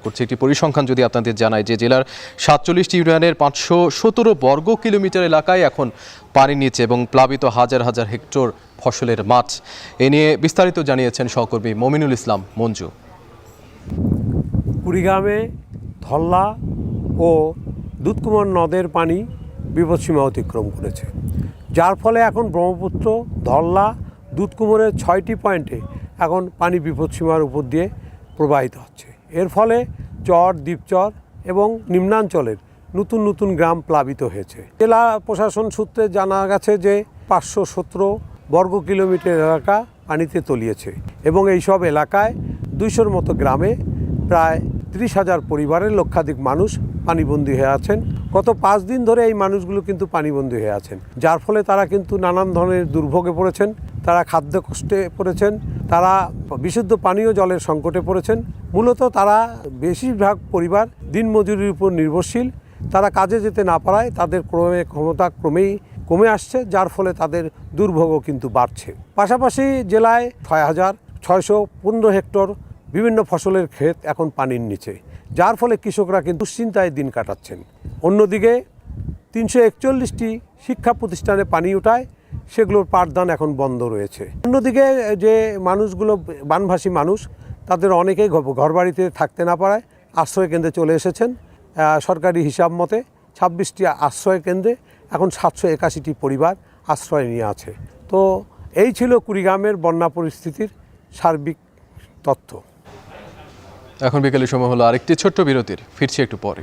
করছে। একটি পরিসংখ্যান যদি আপনাদের জানাই যে জেলার ৪৭টি ইউনিয়নের ৫১৭ বর্গ কিলোমিটার এলাকায় এখন পানির নিচে এবং প্লাবিত হাজার হাজার হেক্টর ফসলের মাঠ। এ নিয়ে বিস্তারিত জানিয়েছেন সহকর্মী মমিনুল ইসলাম মঞ্জু। কুড়িগ্রামে ধল্লা ও দুধকুমার নদের পানি বিপদসীমা অতিক্রম করেছে, যার ফলে এখন ব্রহ্মপুত্র, ধল্লা, দুধকুমারের ৬টি পয়েন্টে এখন পানি বিপদসীমার উপর দিয়ে প্রবাহিত হচ্ছে। এর ফলে চর, দ্বীপচর এবং নিম্নাঞ্চলের নতুন নতুন গ্রাম প্লাবিত হয়েছে। জেলা প্রশাসন সূত্রে জানা গেছে যে ৫১৭ বর্গ কিলোমিটার এলাকা পানিতে তলিয়েছে এবং এইসব এলাকায় ২০০-র মতো গ্রামে প্রায় ৩০,০০০ পরিবারের লক্ষাধিক মানুষ পানিবন্দী হয়ে আছেন। গত ৫ দিন ধরে এই মানুষগুলো কিন্তু পানিবন্দী হয়ে আছেন, যার ফলে তারা কিন্তু নানান ধরনের দুর্ভোগে পড়েছেন। তারা খাদ্য কষ্টে পড়েছেন, তারা বিশুদ্ধ পানীয় জলের সংকটে পড়েছেন। মূলত তারা বেশিরভাগ পরিবার দিনমজুরির উপর নির্ভরশীল। তারা কাজে যেতে না পারায় তাদের ক্ষমতা ক্রমেই কমে আসছে, যার ফলে তাদের দুর্ভোগও কিন্তু বাড়ছে। পাশাপাশি জেলায় ৬,৬১৫ হেক্টর বিভিন্ন ফসলের ক্ষেত এখন পানির নিচে, যার ফলে কৃষকরা কিন্তু দুশ্চিন্তায় দিন কাটাচ্ছেন। অন্যদিকে ৩৪১টি শিক্ষা প্রতিষ্ঠানে পানি ওঠায় সেগুলোর পাঠদান এখন বন্ধ রয়েছে। অন্যদিকে যে মানুষগুলো বানভাসী মানুষ, তাদের অনেকেই ঘরবাড়িতে থাকতে না পারায় আশ্রয় কেন্দ্রে চলে এসেছেন। সরকারি হিসাব মতে ২৬টি আশ্রয় কেন্দ্রে এখন ৭৮১টি পরিবার আশ্রয় নিয়ে আছে। তো এই ছিল কুড়িগ্রামের বন্যা পরিস্থিতির সার্বিক তথ্য। এখন বিকেলের সময় হলো আরেকটি ছোট্ট বিরতির, ফিরছি একটু পরে।